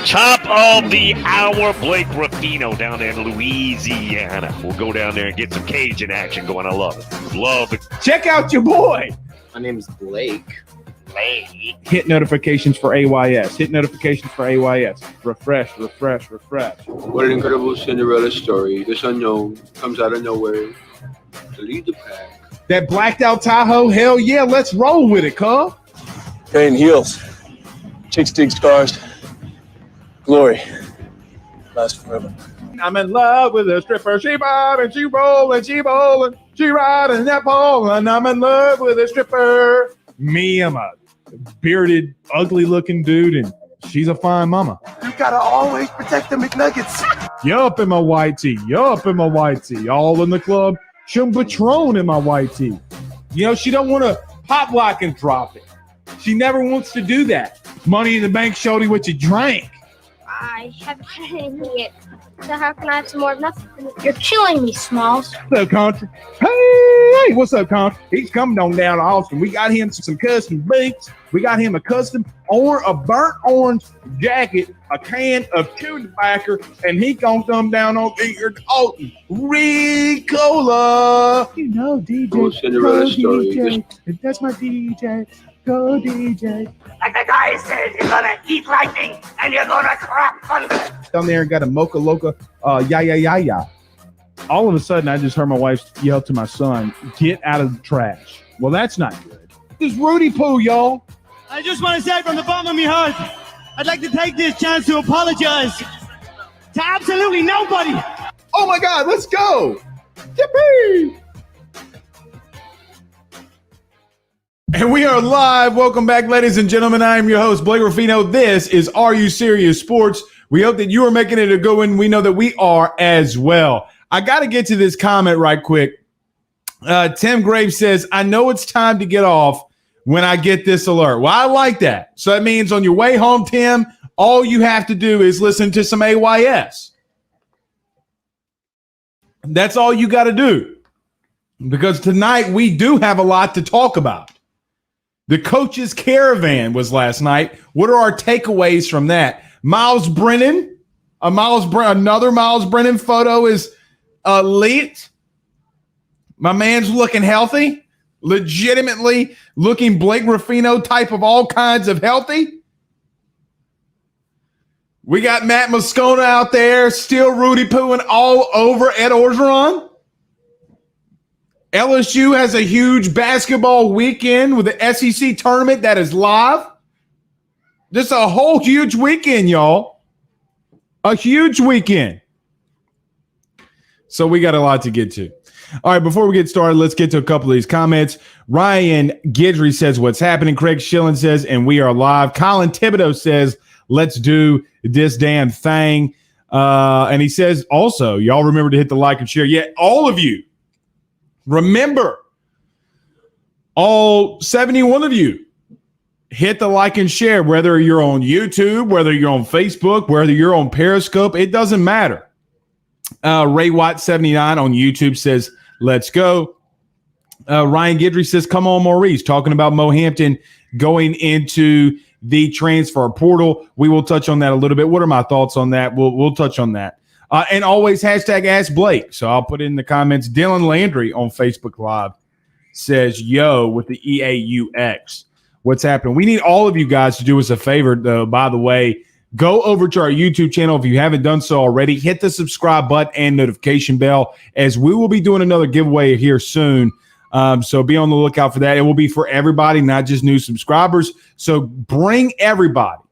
Top of the hour, Blake Ruffino down there in Louisiana. We'll go down there and get some Cajun action going. I love it. Love it. Check out your boy. My name's Blake. Hit notifications for AYS. Hit notifications for AYS. Refresh, refresh, refresh. What an incredible Cinderella story. This unknown comes out of nowhere to lead the pack. That blacked out Tahoe, hell yeah, let's roll with it, cuz. Pain heals. Chicks dig scars. Glory lasts forever. I'm in love with a stripper. She bobbing, she rolling, she bowling, she riding that pole, and I'm in love with a stripper. Me, I'm a bearded, ugly-looking dude, and she's a fine mama. You gotta always protect the McNuggets. Yup in my white tee. Yup in my white tee. All in the club. Some Patron in my white tee. You know, she don't want to pop lock and drop it. She never wants to do that. Money in the bank, shorty, what you drank. I haven't had anything yet. So how can I have some more of nothing? You're killing me, Smalls. What's up, Country? Hey, what's up, Country? He's coming on down to Austin. We got him some custom beats. We got him a custom a burnt orange jacket, a can of chewing tobacco, and he gonna come down on here to Alton. Ricola. You know, DJ. Cool Cinderella story. DJ. That's my DJ. Go, DJ. Like the guy said, you're gonna eat lightning and you're gonna crap thunder. Down there and got a mocha loca, ya. All of a sudden, I just heard my wife yell to my son, "Get out of the trash." Well, that's not good. This is Rudy Poo, y'all. I just want to say from the bottom of my heart, I'd like to take this chance to apologize to absolutely nobody. Oh my God, let's go. Yippee! And we are live. Welcome back, ladies and gentlemen. I am your host, Blake Ruffino. This is Are You Serious Sports. We hope that you are making it a good one. We know that we are as well. I got to get to this comment right quick. Tim Graves says, I know it's time to get off when I get this alert. Well, I like that. So that means on your way home, Tim, all you have to do is listen to some AYS. That's all you got to do. Because tonight we do have a lot to talk about. The coach's caravan was last night. What are our takeaways from that? Miles Brennan, another Miles Brennan photo is leaked. My man's looking healthy, legitimately looking Blake Ruffino type of all kinds of healthy. We got Matt Moscona out there, still Rudy Pooing all over Ed Orgeron. LSU has a huge basketball weekend with the SEC tournament that is live. Just a whole huge weekend, y'all. A huge weekend. So we got a lot to get to. All right, before we get started, let's get to a couple of these comments. Ryan Gidry says, what's happening? Craig Schillen says, and we are live. Colin Thibodeau says, let's do this damn thing. And he says also, y'all remember to hit the like and share. Yeah, all of you. Remember, all 71 of you, hit the like and share, whether you're on YouTube, whether you're on Facebook, whether you're on Periscope, it doesn't matter. Ray Watt 79 on YouTube says, let's go. Ryan Gidry says, come on, Maurice, talking about Mo Hampton going into the transfer portal. We will touch on that a little bit. What are my thoughts on that? We'll touch on that. And always hashtag Ask Blake. So I'll put it in the comments. Dylan Landry on Facebook Live says, yo, with the EAUX. What's happening? We need all of you guys to do us a favor, though, by the way. Go over to our YouTube channel if you haven't done so already. Hit the subscribe button and notification bell, as we will be doing another giveaway here soon. So be on the lookout for that. It will be for everybody, not just new subscribers. So bring everybody.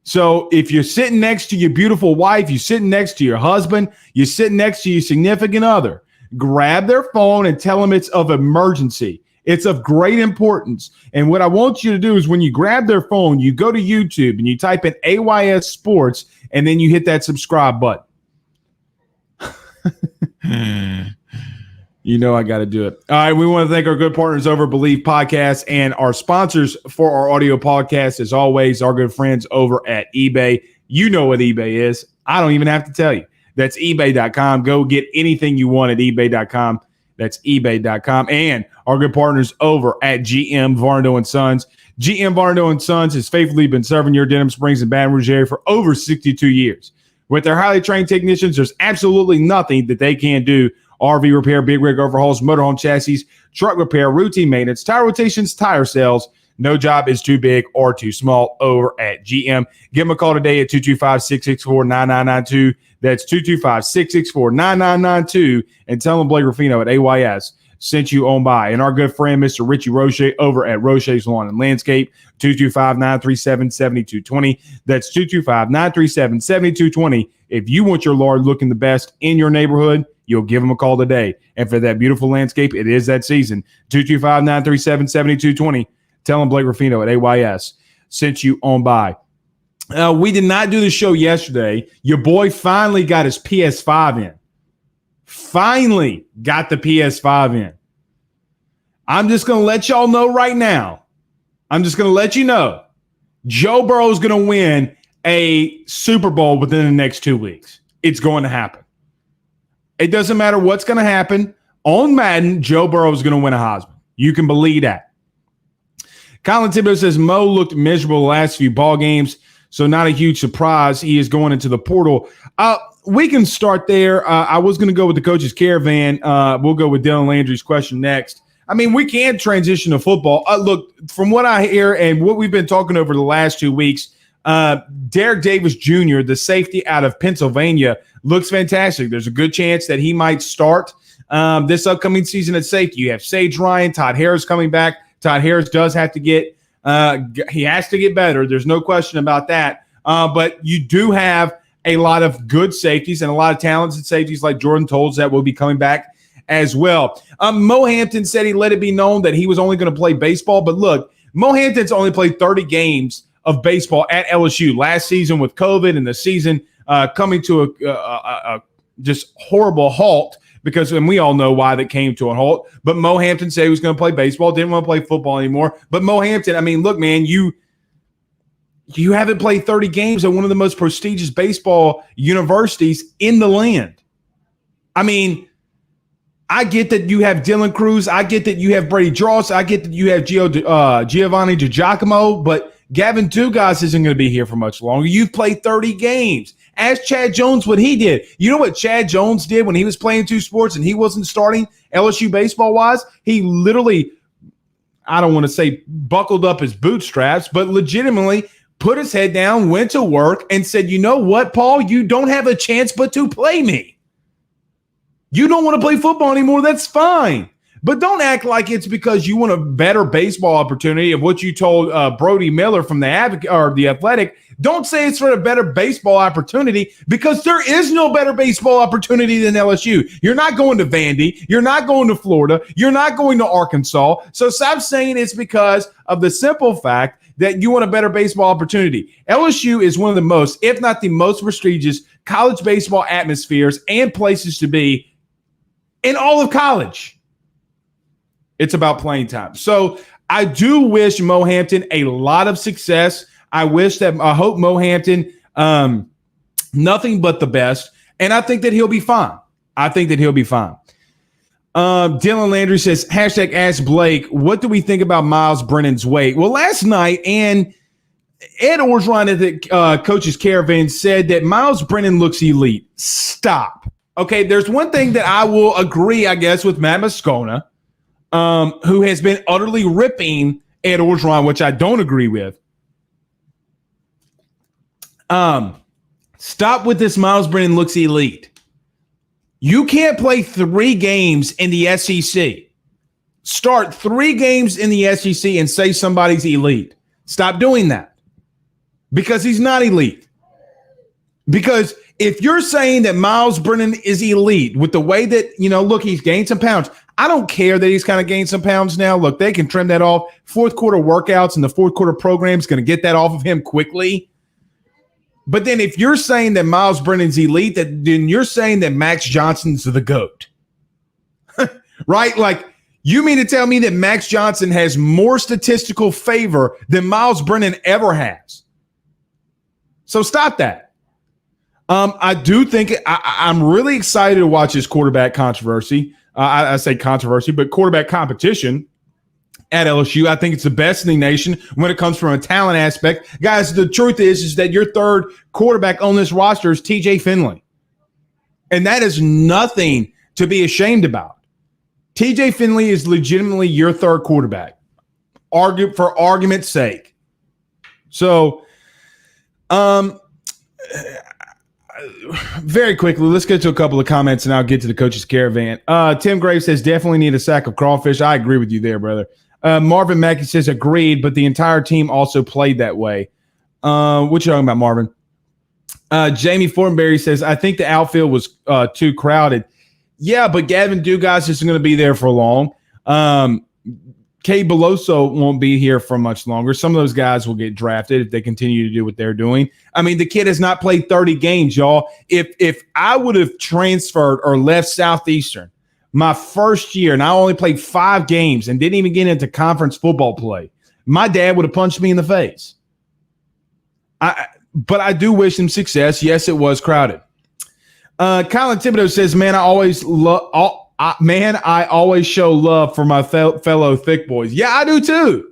So if you're sitting next to your beautiful wife, you're sitting next to your husband, you're sitting next to your significant other, grab their phone and tell them it's of emergency. It's of great importance. And what I want you to do is when you grab their phone, you go to YouTube and you type in AYS Sports, and then you hit that subscribe button. You know I got to do it. All right, we want to thank our good partners over Believe Podcasts and our sponsors for our audio podcast, as always, our good friends over at eBay. You know what eBay is. I don't even have to tell you. That's ebay.com. Go get anything you want at ebay.com. That's ebay.com. And our good partners over at GM Varno and Sons. GM Barno and Sons has faithfully been serving your Denham Springs and Baton Rouge area for over 62 years. With their highly trained technicians, there's absolutely nothing that they can't do. RV repair, big rig overhauls, motorhome chassis, truck repair, routine maintenance, tire rotations, tire sales. No job is too big or too small over at GM. Give them a call today at 225-664-9992. That's 225-664-9992. And tell them Blake Ruffino at AYS sent you on by. And our good friend, Mr. Richie Roche over at Roche's Lawn and Landscape, 225-937-7220. That's 225-937-7220. If you want your lawn looking the best in your neighborhood, you'll give them a call today. And for that beautiful landscape, it is that season. 225-937-7220. Tell them Blake Ruffino at AYS sent you on by. We did not do the show yesterday. Your boy finally got his PS5 in. Finally got the PS5 in. I'm just going to let y'all know right now. I'm just going to let you know. Joe Burrow is going to win a Super Bowl within the next 2 weeks. It's going to happen. It doesn't matter what's going to happen. On Madden, Joe Burrow is going to win a Heisman. You can believe that. Colin Thibodeau says Mo looked miserable the last few ball games, so not a huge surprise. He is going into the portal. We can start there. I was going to go with the coach's caravan. We'll go with Dylan Landry's question next. I mean, we can transition to football. Look, from what I hear and what we've been talking over the last 2 weeks, Derek Davis Jr., the safety out of Pennsylvania, looks fantastic. There's a good chance that he might start this upcoming season at safety. You have Sage Ryan, Todd Harris coming back. Todd Harris does have to get he has to get better. There's no question about that. But you do have a lot of good safeties and a lot of talented safeties like Jordan Tolles that will be coming back as well. Mo Hampton said he let it be known that he was only going to play baseball. But look, Mo Hampton's only played 30 games of baseball at LSU last season with COVID and the season coming to a just horrible halt because, and we all know why that came to a halt. But Mo Hampton said he was going to play baseball, didn't want to play football anymore. But Mo Hampton, I mean, look, man, you haven't played 30 games at one of the most prestigious baseball universities in the land. I mean, I get that you have Dylan Cruz. I get that you have Brady Dross. I get that you have Giovanni DiGiacomo, but Gavin Dugas isn't going to be here for much longer. You've played 30 games. Ask Chad Jones what he did. You know what Chad Jones did when he was playing two sports and he wasn't starting LSU baseball-wise? He literally, I don't want to say buckled up his bootstraps, but legitimately put his head down, went to work, and said, you know what, Paul? You don't have a chance but to play me. You don't want to play football anymore. That's fine. But don't act like it's because you want a better baseball opportunity of what you told Brody Miller from the Athletic. Don't say it's for a better baseball opportunity because there is no better baseball opportunity than LSU. You're not going to Vandy. You're not going to Florida. You're not going to Arkansas. So stop saying it's because of the simple fact that you want a better baseball opportunity. LSU is one of the most, if not the most prestigious college baseball atmospheres and places to be in all of college. It's about playing time. So I do wish Mo Hampton a lot of success. I hope Mo Hampton nothing but the best. And I think that he'll be fine. Dylan Landry says, hashtag ask Blake, what do we think about Miles Brennan's weight? Well, last night, and Ed Orgeron at the Coach's Caravan said that Miles Brennan looks elite. Stop. Okay, there's one thing that I will agree, I guess, with Matt Moscona, who has been utterly ripping Ed Orgeron, which I don't agree with. Stop with this Miles Brennan looks elite. You can't play 3 games in the SEC. Start 3 games in the SEC and say somebody's elite. Stop doing that because he's not elite. Because if you're saying that Miles Brennan is elite with the way that, look, he's gained some pounds. I don't care that he's kind of gained some pounds now. Look, they can trim that off. Fourth quarter workouts and the fourth quarter program is going to get that off of him quickly. But then if you're saying that Miles Brennan's elite, then you're saying that Max Johnson's the GOAT. Right? Like, you mean to tell me that Max Johnson has more statistical favor than Miles Brennan ever has? So stop that. I do think I'm really excited to watch this quarterback controversy. I say controversy, but quarterback competition at LSU. I think it's the best in the nation when it comes from a talent aspect. Guys, the truth is that your third quarterback on this roster is TJ Finley. And that is nothing to be ashamed about. TJ Finley is legitimately your third quarterback. For argument's sake. So, very quickly, let's get to a couple of comments and I'll get to the coach's caravan. Tim Graves says, definitely need a sack of crawfish. I agree with you there, brother. Marvin Mackey says, agreed, but the entire team also played that way. What you talking about, Marvin? Jamie Fortenberry says, I think the outfield was too crowded. Yeah, but Gavin Dugas isn't going to be there for long. Kay Beloso won't be here for much longer. Some of those guys will get drafted if they continue to do what they're doing. I mean, the kid has not played 30 games, y'all. If I would have transferred or left Southeastern my first year and I only played 5 games and didn't even get into conference football play, my dad would have punched me in the face. But I do wish him success. Yes, it was crowded. Colin Thibodeau says, man, I always show love for my fellow thick boys. Yeah, I do too.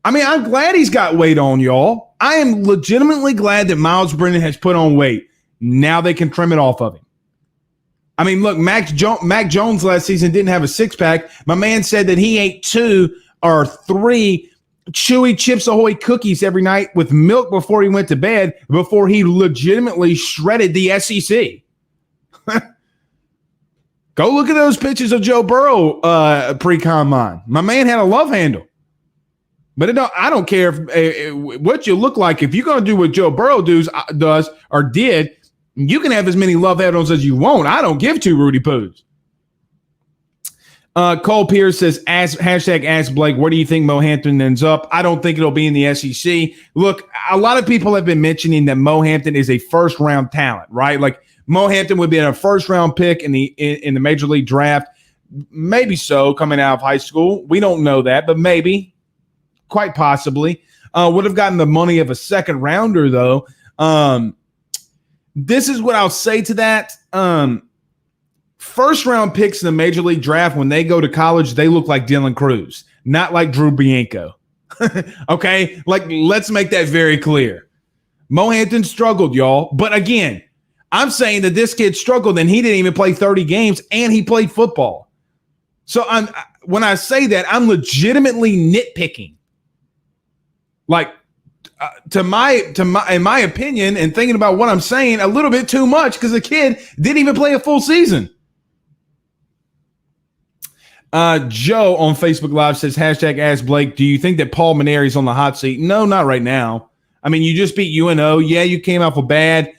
I mean, I'm glad he's got weight on, y'all. I am legitimately glad that Miles Brennan has put on weight. Now they can trim it off of him. I mean, look, Mac Jones last season didn't have a six-pack. My man said that he ate 2 or 3 Chewy Chips Ahoy cookies every night with milk before he went to bed, before he legitimately shredded the SEC. Go look at those pictures of Joe Burrow pre-combine. My man had a love handle. But I don't care what you look like. If you're going to do what Joe Burrow does or did, you can have as many love handles as you want. I don't give 2 Rudy Poos. Cole Pierce says, hashtag ask Blake, where do you think Mo Hampton ends up? I don't think it'll be in the SEC. Look, a lot of people have been mentioning that Mo Hampton is a first-round talent, right? Like, Mo Hampton would be a first-round pick in the Major League draft. Maybe so, coming out of high school. We don't know that, but maybe, quite possibly. Would have gotten the money of a second-rounder, though. This is what I'll say to that. First-round picks in the Major League draft, when they go to college, they look like Dylan Cruz, not like Drew Bianco. Okay? Like, let's make that very clear. Mo Hampton struggled, y'all. But again, I'm saying that this kid struggled and he didn't even play 30 games and he played football. So when I say that, I'm legitimately nitpicking. Like, in my opinion, and thinking about what I'm saying, a little bit too much, because the kid didn't even play a full season. Joe on Facebook Live says, hashtag ask Blake, do you think that Paul Maneri's on the hot seat? No, not right now. I mean, you just beat UNO. Yeah, you came off a bad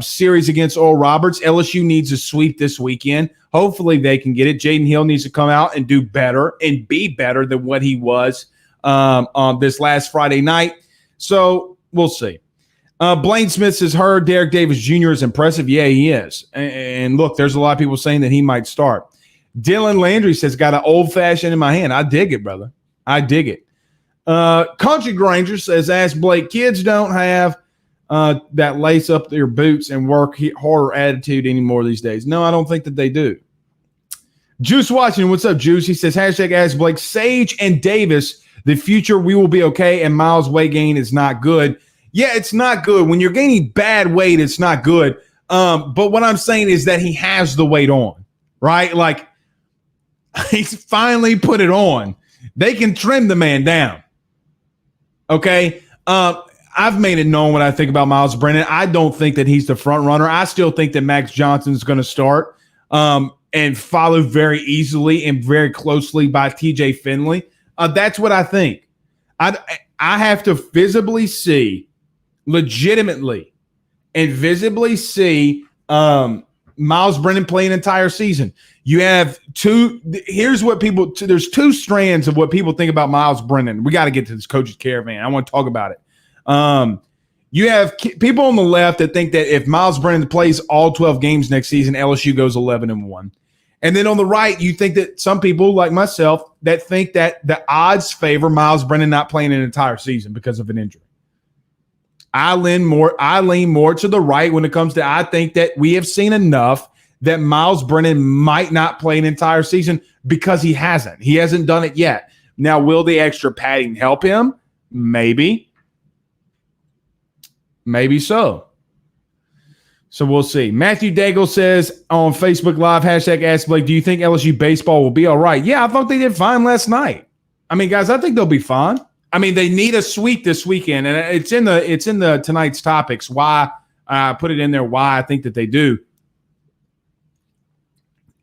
series against Oral Roberts. LSU needs a sweep this weekend. Hopefully they can get it. Jaden Hill needs to come out and do better and be better than what he was on this last Friday night. So we'll see. Blaine Smith says, Derek Davis Jr. is impressive. Yeah, he is. And look, there's a lot of people saying that he might start. Dylan Landry says, got an old-fashioned in my hand. I dig it, brother. I dig it. Country Granger says, ask Blake, kids don't have that lace up their boots and work harder attitude anymore these days. No, I don't think that they do. Juice Washington, what's up, Juice? He says, hashtag ask Blake, Sage and Davis, the future we will be okay, and Miles' weight gain is not good. Yeah, it's not good. When you're gaining bad weight, it's not good. But what I'm saying is that he has the weight on, right? Like, he's finally put it on. They can trim the man down. Okay? I've made it known what I think about Miles Brennan. I don't think that he's the front runner. I still think that Max Johnson is going to start and follow very easily and very closely by TJ Finley. That's what I think. I have to visibly see, legitimately, and visibly see Miles Brennan play an entire season. You have there's 2 strands of what people think about Miles Brennan. We got to get to this coach's caravan. I want to talk about it. You have people on the left that think that if Miles Brennan plays all 12 games next season, LSU goes 11-1. And then on the right, you think that some people like myself that think that the odds favor Miles Brennan not playing an entire season because of an injury. I lean more to the right when it comes to, I think that we have seen enough that Miles Brennan might not play an entire season because he hasn't. He hasn't done it yet. Now, will the extra padding help him? Maybe. Maybe so. So we'll see. Matthew Daigle says on Facebook Live, hashtag Ask Blake, do you think LSU baseball will be all right? Yeah, I thought they did fine last night. I mean, guys, I think they'll be fine. I mean, they need a sweep this weekend, and it's in the tonight's topics. Why I put it in there? Why I think that they do.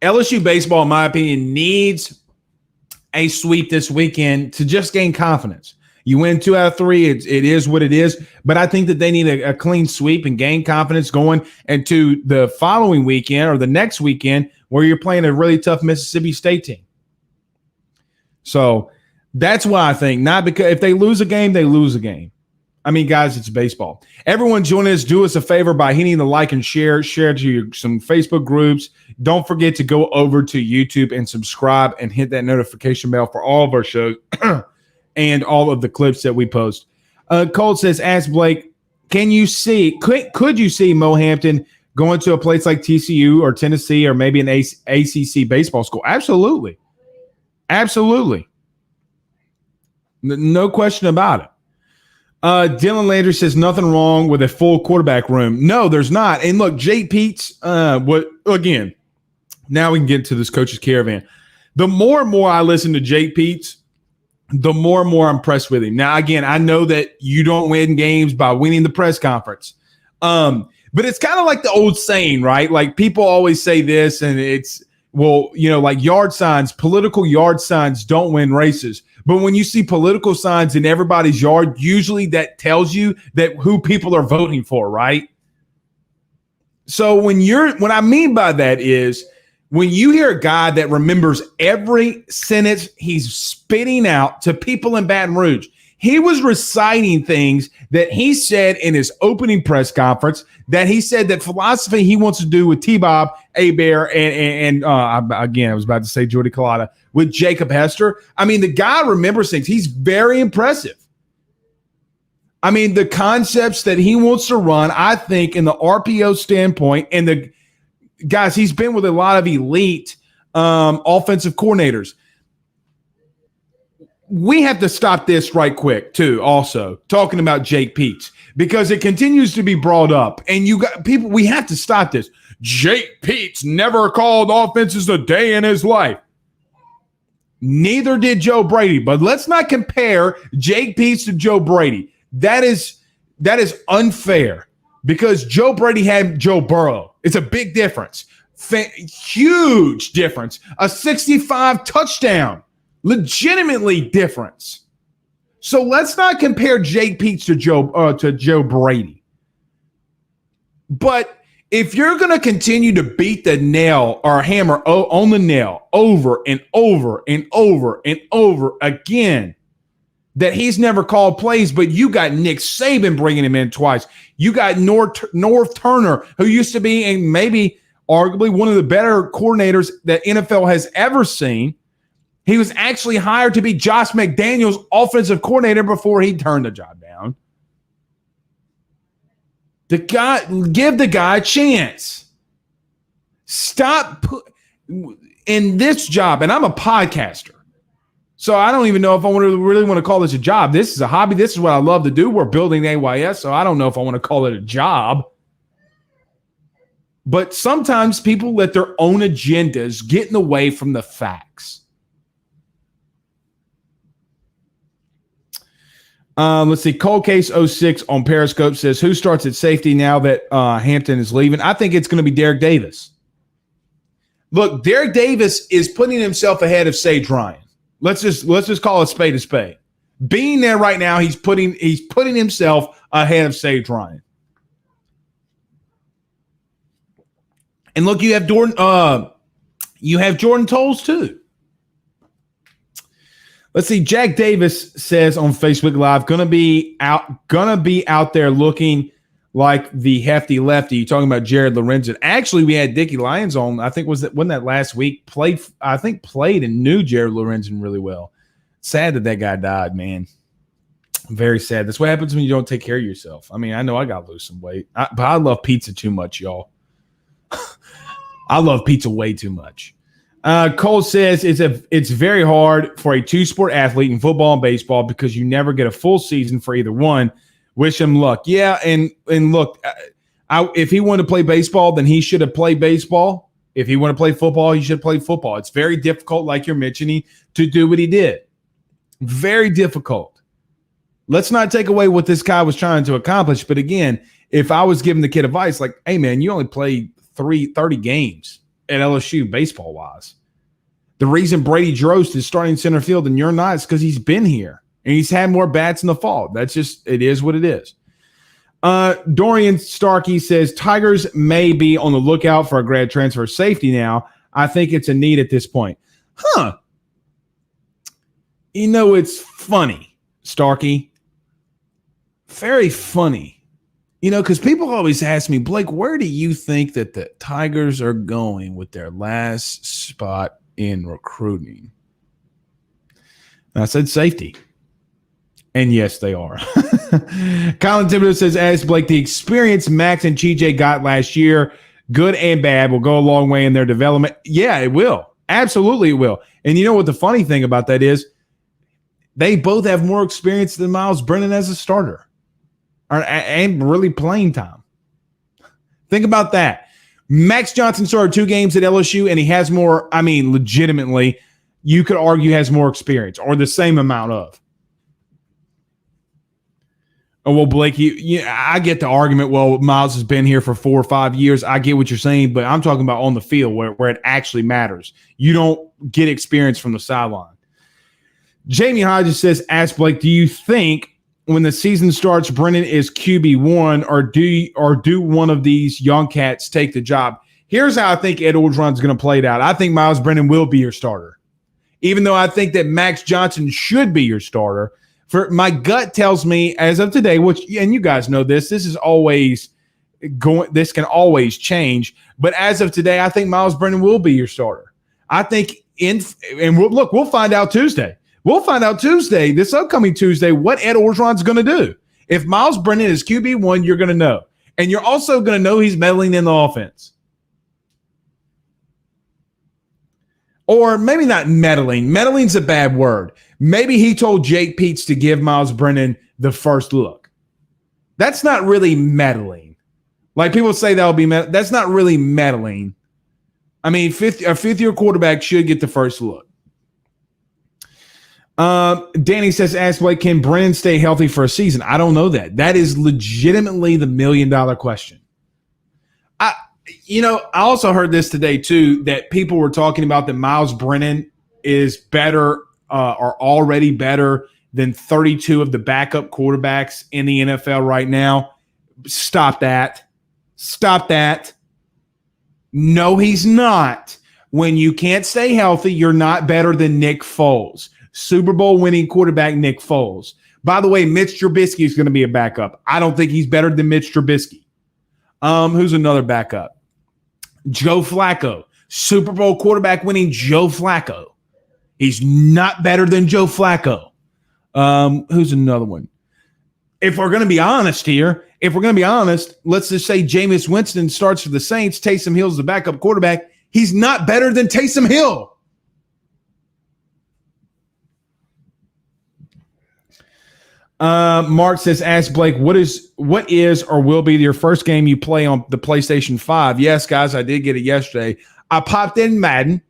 LSU baseball, in my opinion, needs a sweep this weekend to just gain confidence. You win 2 out of 3, it is what it is. But I think that they need a clean sweep and gain confidence going into the following weekend or the next weekend where you're playing a really tough Mississippi State team. So that's why I think, not because if they lose a game, they lose a game. I mean, guys, it's baseball. Everyone join us. Do us a favor by hitting the like and share to some Facebook groups. Don't forget to go over to YouTube and subscribe and hit that notification bell for all of our shows and all of the clips that we post. Cole says, ask Blake, could you see Mo Hampton going to a place like TCU or Tennessee or maybe an ACC baseball school? Absolutely. Absolutely. No question about it. Dylan Landry says nothing wrong with a full quarterback room. No, there's not. And look, Jake Peets, again, now we can get to this coach's caravan. The more and more I listen to Jake Peets, the more and more I'm impressed with him. Now, again, I know that you don't win games by winning the press conference. But it's kind of like the old saying, right? Like people always say this, and it's, well, like yard signs, political yard signs don't win races. But when you see political signs in everybody's yard, usually that tells you that who people are voting for, right? So what I mean by that is when you hear a guy that remembers every sentence he's spitting out to people in Baton Rouge, he was reciting things that he said in his opening press conference, that he said that philosophy he wants to do with T-Bob, A-Bear, and again, I was about to say Jordy Collada, with Jacob Hester. I mean, the guy remembers things. He's very impressive. I mean, the concepts that he wants to run, I think, in the RPO standpoint, and the guys, he's been with a lot of elite offensive coordinators. We have to stop this right quick, too, also, talking about Jake Peets, because it continues to be brought up. And you got people, we have to stop this. Jake Peets never called offenses a day in his life. Neither did Joe Brady. But let's not compare Jake Peets to Joe Brady. That is unfair because Joe Brady had Joe Burrow. It's a big difference. Huge difference. A 65 touchdown. Legitimately difference. So let's not compare Jake Peets to Joe Brady. But if you're going to continue to beat the nail or hammer on the nail over and over and over and over again, that he's never called plays, but you got Nick Saban bringing him in twice. You got North Turner, who used to be and maybe arguably one of the better coordinators that NFL has ever seen. He was actually hired to be Josh McDaniels' offensive coordinator before he turned the job down. Give the guy a chance. Stop in this job, and I'm a podcaster, so I don't even know if I really want to call this a job. This is a hobby. This is what I love to do. We're building AYS, so I don't know if I want to call it a job. But sometimes people let their own agendas get in the way from the facts. Let's see. Cold Case 06 on Periscope says, who starts at safety now that Hampton is leaving? I think it's going to be Derek Davis. Look, Derek Davis is putting himself ahead of Sage Ryan. Let's just call a spade a spade. Being there right now, he's putting himself ahead of Sage Ryan. And look, you have Jordan Tolles too. Let's see. Jack Davis says on Facebook Live, gonna be out there looking like the hefty lefty. You're talking about Jared Lorenzen. Actually, we had Dickie Lyons on. I think wasn't that last week. Played and knew Jared Lorenzen really well. Sad that guy died, man. Very sad. That's what happens when you don't take care of yourself. I mean, I know I got to lose some weight, but I love pizza too much, y'all. I love pizza way too much. Cole says it's very hard for a two-sport athlete in football and baseball because you never get a full season for either one. Wish him luck. Yeah, and look, if he wanted to play baseball, then he should have played baseball. If he wanted to play football, he should have played football. It's very difficult, like you're mentioning, to do what he did. Very difficult. Let's not take away what this guy was trying to accomplish. But again, if I was giving the kid advice, like, hey, man, you only played 30 games at LSU baseball-wise. The reason Brady Drost is starting center field and you're not is because he's been here and he's had more bats in the fall. That's just, it is what it is. Dorian Starkey says Tigers may be on the lookout for a grad transfer safety now. I think it's a need at this point. Huh. You know, it's funny, Starkey. Very funny. You know, because people always ask me, Blake, where do you think that the Tigers are going with their last spot in recruiting? And I said safety. And yes, they are. Colin Thibodeau says, ask Blake, the experience Max and TJ got last year, good and bad, will go a long way in their development. Yeah, it will. Absolutely it will. And you know what the funny thing about that is? They both have more experience than Miles Brennan as a starter and really playing time. Think about that. Max Johnson started 2 games at LSU, and he has more, I mean, legitimately, you could argue has more experience or the same amount of. Oh, well, Blake, I get the argument, well, Miles has been here for 4 or 5 years. I get what you're saying, but I'm talking about on the field where it actually matters. You don't get experience from the sideline. Jamie Hodges says, ask Blake, do you think when the season starts, Brennan is QB1 or do one of these young cats take the job? Here's how I think Ed Orgeron's going to play it out. I think Miles Brennan will be your starter, even though I think that Max Johnson should be your starter. For my gut tells me as of today, which, and you guys know this is always going, this can always change. But as of today, I think Miles Brennan will be your starter. I think we'll find out Tuesday. We'll find out Tuesday, this upcoming Tuesday, what Ed Orgeron's going to do. If Miles Brennan is QB1, you're going to know. And you're also going to know he's meddling in the offense. Or maybe not meddling. Meddling's a bad word. Maybe he told Jake Peets to give Miles Brennan the first look. That's not really meddling. Like people say that'll be meddling. That's not really meddling. I mean, a fifth-year quarterback should get the first look. Danny says, ask Blake, can Brennan stay healthy for a season? I don't know that. That is legitimately the $1 million question. I also heard this today too, that people were talking about that Miles Brennan is better or already better than 32 of the backup quarterbacks in the NFL right now. Stop that. Stop that. No, he's not. When you can't stay healthy, you're not better than Nick Foles. Super Bowl winning quarterback Nick Foles. By the way, Mitch Trubisky is going to be a backup. I don't think he's better than Mitch Trubisky. Who's another backup? Joe Flacco. Super Bowl quarterback winning Joe Flacco. He's not better than Joe Flacco. Who's another one? If we're going to be honest here, let's just say Jameis Winston starts for the Saints. Taysom Hill's the backup quarterback. He's not better than Taysom Hill. Mark says, ask Blake, what is or will be your first game you play on the PlayStation 5? Yes, guys, I did get it yesterday. I popped in Madden.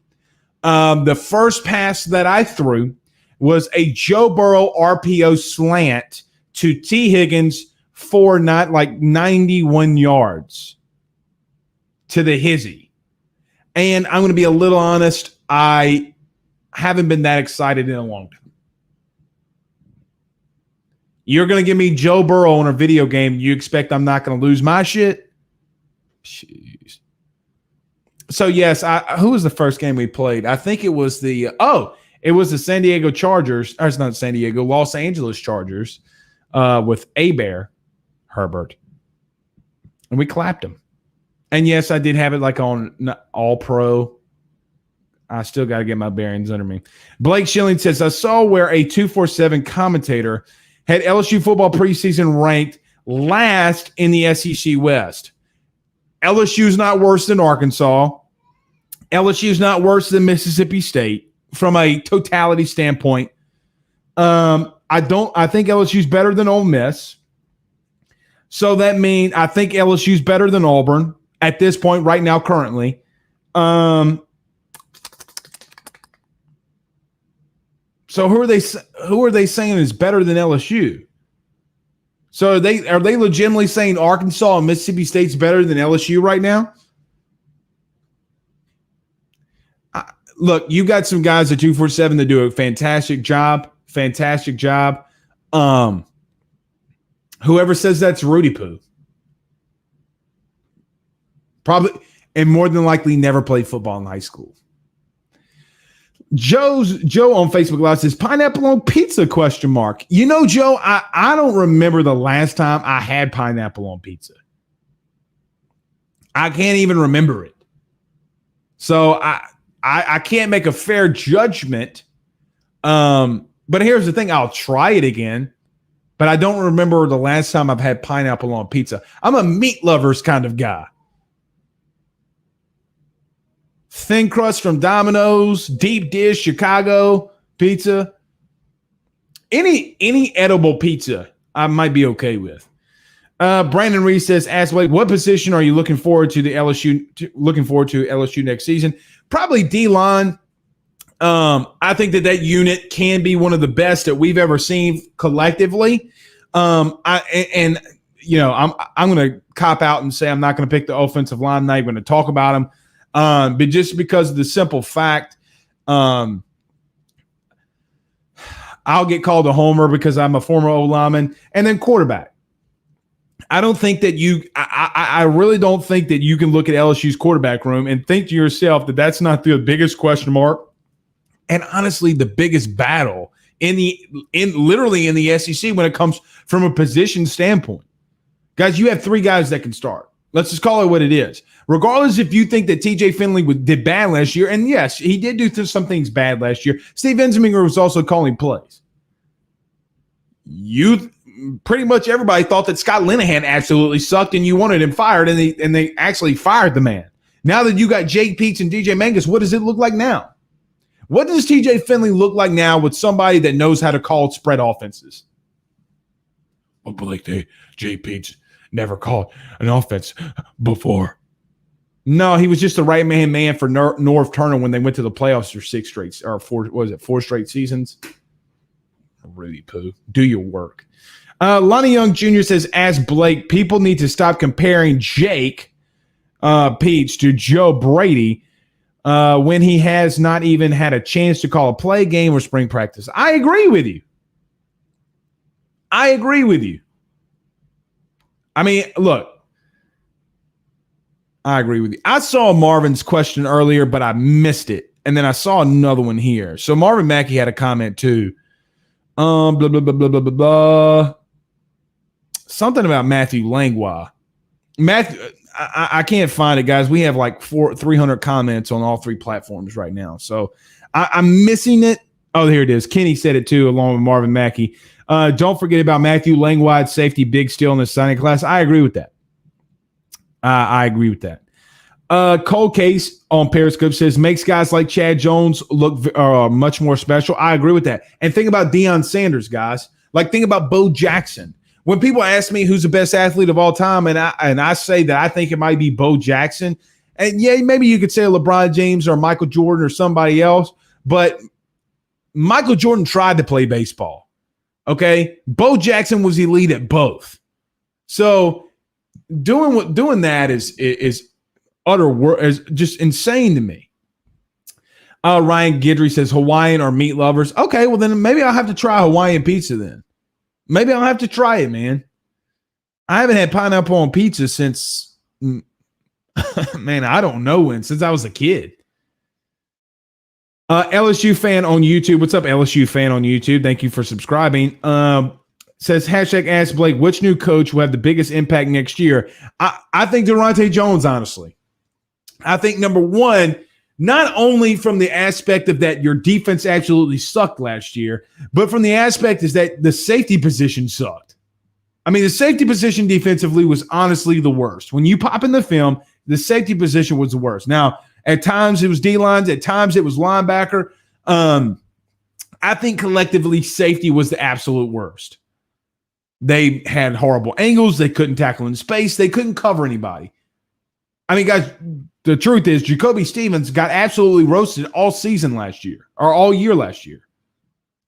The first pass that I threw was a Joe Burrow RPO slant to T. Higgins for 91 yards to the hizzy. And I'm going to be a little honest, I haven't been that excited in a long time. You're going to give me Joe Burrow in a video game. You expect I'm not going to lose my shit? Jeez. So, yes, who was the first game we played? I think it was the San Diego Chargers. Or it's not San Diego, Los Angeles Chargers with Bear Herbert. And we clapped him. And, yes, I did have it like on All-Pro. I still got to get my bearings under me. Blake Schilling says, I saw where a 247 commentator – had LSU football preseason ranked last in the SEC West. LSU's not worse than Arkansas. LSU is not worse than Mississippi State from a totality standpoint. I think LSU is better than Ole Miss. So that means I think LSU is better than Auburn at this point right now currently. So who are they saying is better than LSU? So are they legitimately saying Arkansas and Mississippi State's better than LSU right now? Look, you got some guys at 247 that do a fantastic job. Whoever says that's Rudy Poo. Probably, and more than likely never played football in high school. Joe on Facebook Live says, pineapple on pizza, ? You know, Joe, I don't remember the last time I had pineapple on pizza. I can't even remember it. So I can't make a fair judgment. But here's the thing. I'll try it again. But I don't remember the last time I've had pineapple on pizza. I'm a meat lovers kind of guy. Thin crust from Domino's, deep dish, Chicago pizza. Any edible pizza I might be okay with. Brandon Reese says, ask Blake, what position are you looking forward to LSU next season? Probably D-line. I think that unit can be one of the best that we've ever seen collectively. I'm going to cop out and say I'm not going to pick the offensive line. I'm not even going to talk about them. But just because of the simple fact, I'll get called a homer because I'm a former O-lineman. And then quarterback. I don't think that I really don't think that you can look at LSU's quarterback room and think to yourself that that's not the biggest question mark. And honestly, the biggest battle literally in the SEC when it comes from a position standpoint. Guys, you have 3 guys that can start. Let's just call it what it is. Regardless if you think that TJ Finley did bad last year, and yes, he did do some things bad last year. Steve Ensminger was also calling plays. Pretty much everybody thought that Scott Linehan absolutely sucked and you wanted him fired, and they actually fired the man. Now that you got Jake Peets and DJ Mangus, what does it look like now? What does TJ Finley look like now with somebody that knows how to call spread offenses? Well, Blake, Jay Peets never called an offense before. No, he was just the right man for North Turner when they went to the playoffs for 4 straight seasons. Rudy Poo, do your work. Lonnie Young Jr. says, ask Blake, people need to stop comparing Jake Peets to Joe Brady when he has not even had a chance to call a play game or spring practice. I agree with you. I mean, look, I agree with you. I saw Marvin's question earlier, but I missed it. And then I saw another one here. So Marvin Mackey had a comment too. Blah, blah, blah, blah, blah, blah, blah. Something about Matthew Langlois. Matthew, I can't find it, guys. We have like 300 comments on all 3 platforms right now. So I'm missing it. Oh, here it is. Kenny said it too, along with Marvin Mackey. Don't forget about Matthew Langlois, safety, big steal in the signing class. I agree with that. Cole Case on Periscope says, makes guys like Chad Jones look much more special. I agree with that. And think about Deion Sanders, guys. Like, think about Bo Jackson. When people ask me who's the best athlete of all time, and I say that I think it might be Bo Jackson, and yeah, maybe you could say LeBron James or Michael Jordan or somebody else, but Michael Jordan tried to play baseball. Okay, Bo Jackson was elite at both. So doing that is just insane to me. Ryan Gidry says Hawaiian or meat lovers. Okay, well then maybe I'll have to try Hawaiian pizza then. Maybe I'll have to try it, man. I haven't had pineapple on pizza since, man, I don't know when, since I was a kid. LSU fan on YouTube. What's up, LSU fan on YouTube? Thank you for subscribing. Says, hashtag ask Blake, which new coach will have the biggest impact next year? I think Durante Jones, honestly. I think, number one, not only from the aspect of that your defense absolutely sucked last year, but from the aspect is that the safety position sucked. I mean, the safety position defensively was honestly the worst. When you pop in the film, the safety position was the worst. Now, At times it was D-lines. At times it was linebacker. I think collectively safety was the absolute worst. They had horrible angles. They couldn't tackle in space. They couldn't cover anybody. I mean, guys, the truth is Jacoby Stevens got absolutely roasted all season last year or all year last year.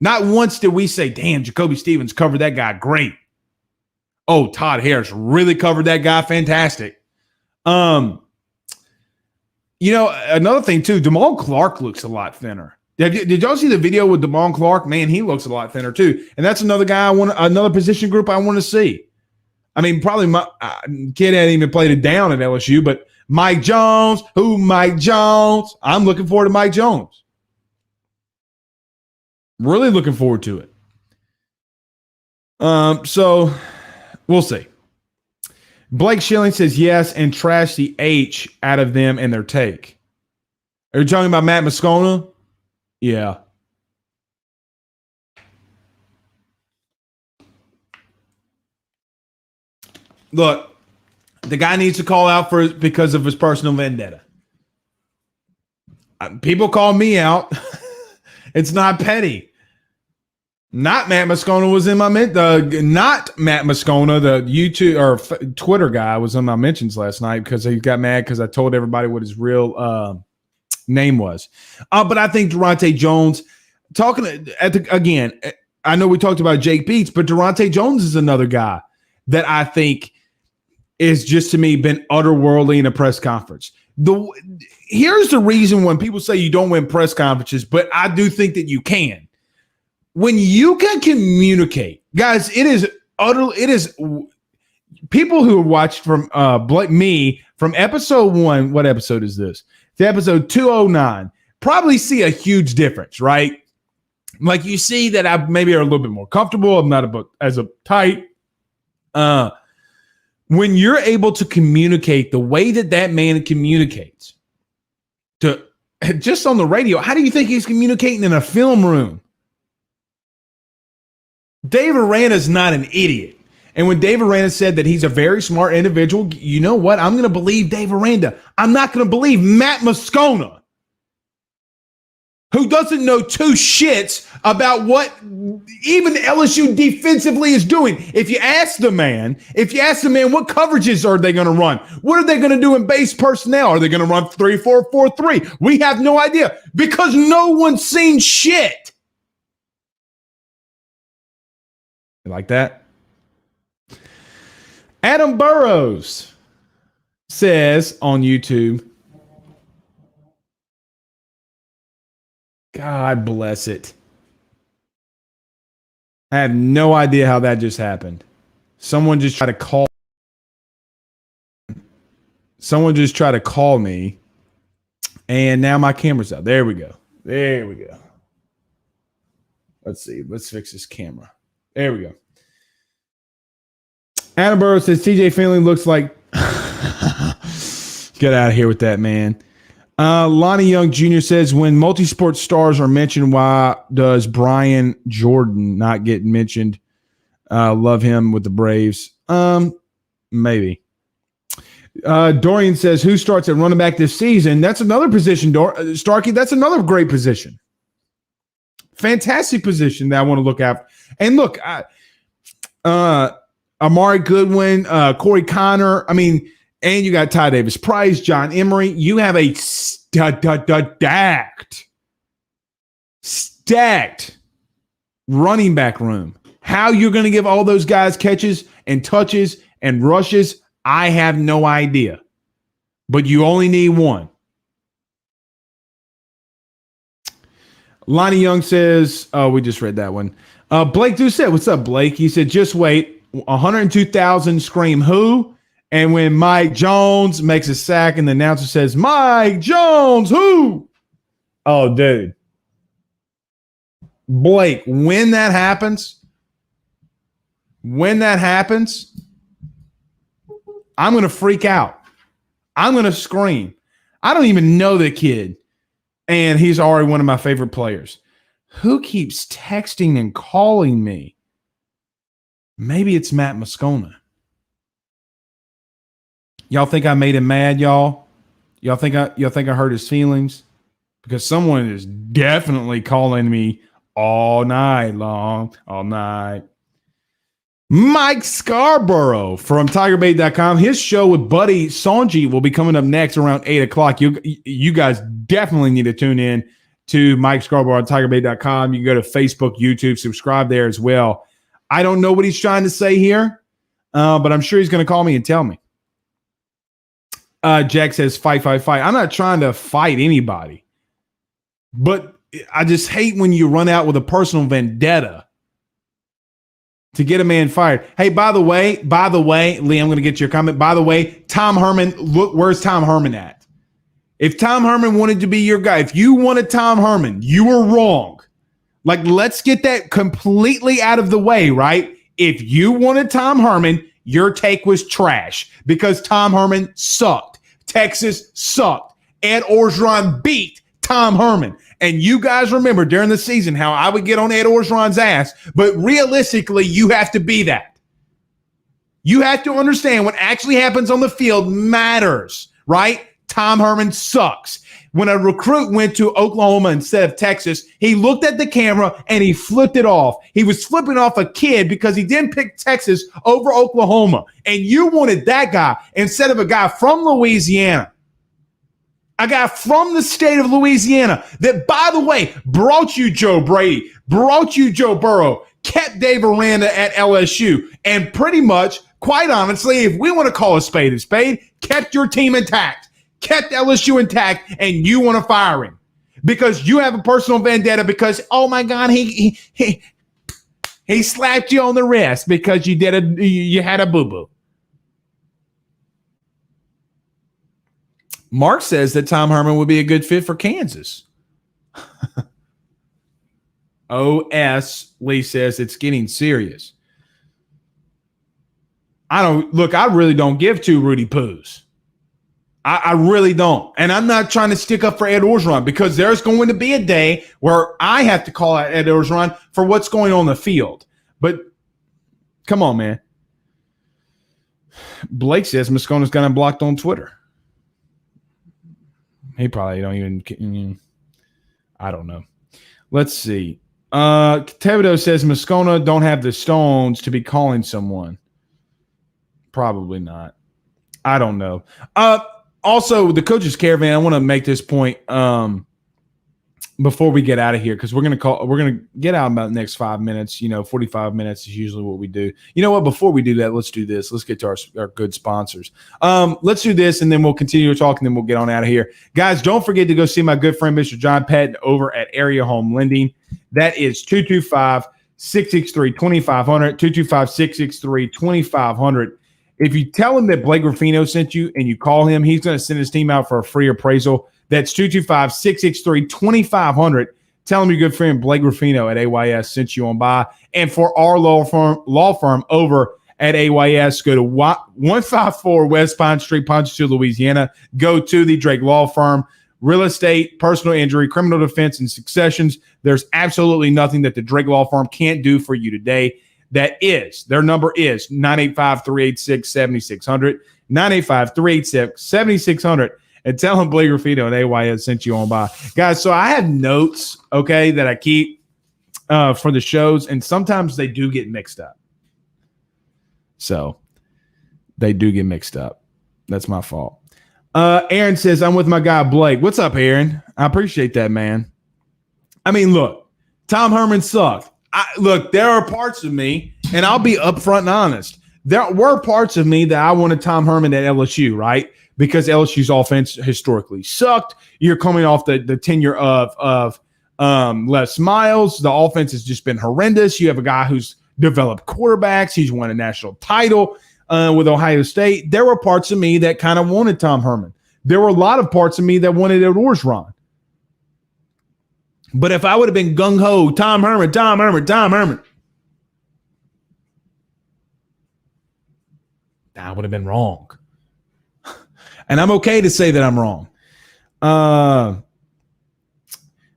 Not once did we say, damn, Jacoby Stevens covered that guy great. Oh, Todd Harris really covered that guy fantastic. Another thing too, Damone Clark looks a lot thinner. Did y'all see the video with Damone Clark? Man, he looks a lot thinner too. And that's another guy another position group I want to see. I mean, probably my kid hadn't even played it down at LSU, but Mike Jones, Mike Jones? I'm looking forward to Mike Jones. Really looking forward to it. So we'll see. Blake Schilling says yes and trash the H out of them and their take. Are you talking about Matt Moscona? Yeah. Look, the guy needs to call out because of his personal vendetta. People call me out. It's not petty. Not Matt Moscona was in my not Matt Moscona, the YouTube or Twitter guy was on my mentions last night because he got mad because I told everybody what his real name was. But I think Durante Jones, again, I know we talked about Jake Beats, but Durante Jones is another guy that I think is just to me been otherworldly in a press conference. Here's the reason when people say you don't win press conferences, but I do think that you can. When you can communicate, guys, it is people who watched from me from episode 1. What episode is this? To episode 209, probably see a huge difference, right? Like you see that I maybe are a little bit more comfortable. I'm not as uptight. When you're able to communicate the way that man communicates to just on the radio, how do you think he's communicating in a film room? Dave Aranda's not an idiot. And when Dave Aranda said that he's a very smart individual, you know what? I'm going to believe Dave Aranda. I'm not going to believe Matt Moscona, who doesn't know two shits about what even LSU defensively is doing. If you ask the man, what coverages are they going to run? What are they going to do in base personnel? Are they going to run 3-4-4-3? We have no idea because no one's seen shit. You like that? Adam Burrows says on YouTube, God bless it. I have no idea how that just happened. Someone just tried to call me, and now my camera's out. There we go. Let's see. Let's fix this camera. There we go. Adam Burrows says TJ Finley looks like get out of here with that, man. Lonnie Young Jr. says when multi-sport stars are mentioned, why does Brian Jordan not get mentioned? Love him with the Braves. Maybe. Dorian says who starts at running back this season? That's another position, Starkey. That's another great position. Fantastic position that I want to look at. And look, Amari Goodwin, Corey Connor. I mean, and you got Ty Davis Price, John Emery. You have a stacked running back room. How you're going to give all those guys catches and touches and rushes, I have no idea. But you only need one. Lonnie Young says, oh, we just read that one. Blake Doucette, what's up, Blake? He said, just wait. 102,000 scream who? And when Mike Jones makes a sack and the announcer says, Mike Jones, who? Oh, dude. Blake, when that happens, I'm going to freak out. I'm going to scream. I don't even know the kid. And he's already one of my favorite players. Who keeps texting and calling me? Maybe it's Matt Moscona. Y'all think I made him mad, y'all? Y'all think I hurt his feelings? Because someone is definitely calling me all night long, all night. Mike Scarborough from TigerBait.com. His show with Buddy Sonji will be coming up next around 8 o'clock. You guys definitely need to tune in to Mike Scarborough on TigerBait.com. You can go to Facebook, YouTube, subscribe there as well. I don't know what he's trying to say here, but I'm sure he's going to call me and tell me. Jack says, fight. I'm not trying to fight anybody, but I just hate when you run out with a personal vendetta to get a man fired. Hey, by the way, Lee, I'm going to get your comment. By the way, Tom Herman, look, where's Tom Herman at? If Tom Herman wanted to be your guy, if you wanted Tom Herman, you were wrong. Like, let's get that completely out of the way, right? If you wanted Tom Herman, your take was trash because Tom Herman sucked. Texas sucked. Ed Orgeron beat Tom Herman. And you guys remember during the season how I would get on Ed Orgeron's ass, but realistically, you have to be that. You have to understand what actually happens on the field matters, right? Tom Herman sucks. When a recruit went to Oklahoma instead of Texas, he looked at the camera and he flipped it off. He was flipping off a kid because he didn't pick Texas over Oklahoma. And you wanted that guy instead of a guy from Louisiana. A guy from the state of Louisiana that, by the way, brought you Joe Brady, brought you Joe Burrow, kept Dave Aranda at LSU, and pretty much, quite honestly, if we want to call a spade, kept your team intact, kept LSU intact, and you want to fire him because you have a personal vendetta because, oh my God, he slapped you on the wrist because you had a boo-boo. Mark says that Tom Herman would be a good fit for Kansas. OS Lee says it's getting serious. I really don't give two Rudy Poos. I really don't. And I'm not trying to stick up for Ed Orgeron because there's going to be a day where I have to call out Ed Orgeron for what's going on in the field. But come on, man. Blake says Moscona's got him blocked on Twitter. He probably don't even – I don't know. Let's see. Tevido says Moscona don't have the stones to be calling someone. Probably not. I don't know. Also, the Coach's Caravan, I want to make this point before we get out of here because we're gonna get out in about the next 5 minutes. 45 minutes is usually what we do. You know what? Before we do that, let's do this. Let's get to our good sponsors. Let's do this, and then we'll continue to talk, and then we'll get on out of here. Guys, don't forget to go see my good friend, Mr. John Patton, over at Area Home Lending. That is 225-663-2500, 225-663-2500. If you tell him that Blake Ruffino sent you and you call him, he's going to send his team out for a free appraisal. That's 225-663-2500. Tell him your good friend Blake Ruffino at AYS sent you on by. And for our law firm over at AYS, go to 154 West Pine Street, Ponchatoula, Louisiana. Go to the Drake Law Firm. Real estate, personal injury, criminal defense, and successions. There's absolutely nothing that the Drake Law Firm can't do for you today. Their number is 985-386-7600, 985-386-7600. And tell them Blake Ruffino and AYS sent you on by. Guys, so I have notes, okay, that I keep for the shows, and sometimes they do get mixed up. So they do get mixed up. That's my fault. Aaron says, I'm with my guy Blake. What's up, Aaron? I appreciate that, man. I mean, look, Tom Herman sucked. Look, there are parts of me, and I'll be upfront and honest. There were parts of me that I wanted Tom Herman at LSU, right? Because LSU's offense historically sucked. You're coming off the tenure of Les Miles. The offense has just been horrendous. You have a guy who's developed quarterbacks. He's won a national title with Ohio State. There were parts of me that kind of wanted Tom Herman. There were a lot of parts of me that wanted Ed Orgeron. But if I would have been gung-ho, Tom Herman, I would have been wrong. And I'm okay to say that I'm wrong.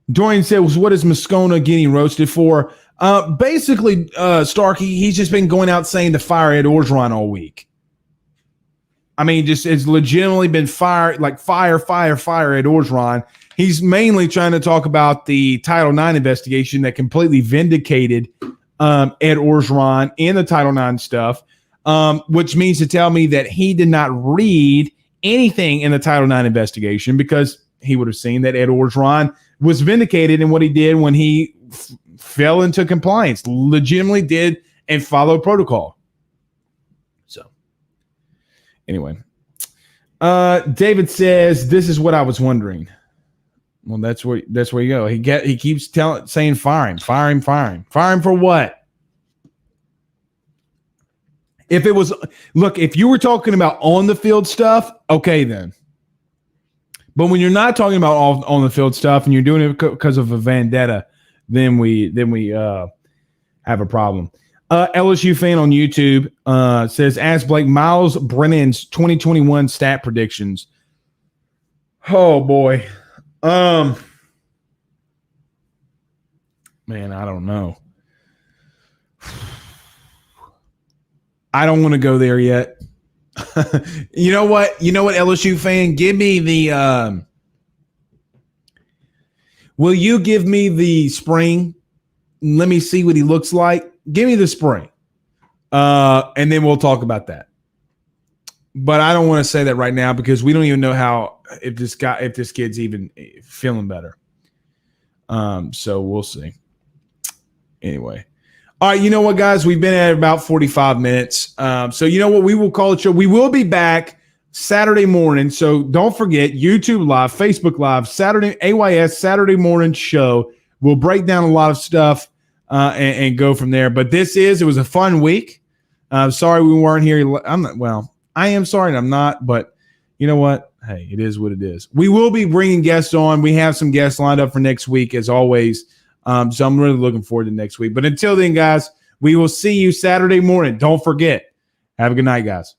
Dorian said, what is Moscona getting roasted for? Basically, Starkey, he's just been going out saying to fire Ed Orgeron all week. I mean, just it's legitimately been fire at Orgeron. He's mainly trying to talk about the Title IX investigation that completely vindicated Ed Orgeron in the Title IX stuff, which means to tell me that he did not read anything in the Title IX investigation, because he would have seen that Ed Orgeron was vindicated in what he did when he fell into compliance, legitimately did and followed protocol. So anyway, David says, this is what I was wondering. Well, that's where you go. He keeps saying fire him for what? If you were talking about on the field stuff, okay then. But when you're not talking about on the field stuff and you're doing it because of a vendetta, then we have a problem. LSU fan on YouTube says, ask Blake Miles Brennan's 2021 stat predictions. Oh boy. Man, I don't know. I don't want to go there yet. You know what, LSU fan? Give me the will you give me the spring? Let me see what he looks like. Give me the spring. And then we'll talk about that. But I don't want to say that right now because we don't even know if this kid's even feeling better. So we'll see. Anyway. All right, you know what, guys? We've been at about 45 minutes. So you know what? We will call it show. We will be back Saturday morning. So don't forget, YouTube Live, Facebook Live, AYS Saturday morning show. We'll break down a lot of stuff and go from there. But it was a fun week. Sorry we weren't here. I am sorry and I'm not. But you know what? Hey, it is what it is. We will be bringing guests on. We have some guests lined up for next week, as always. So I'm really looking forward to next week. But until then, guys, we will see you Saturday morning. Don't forget. Have a good night, guys.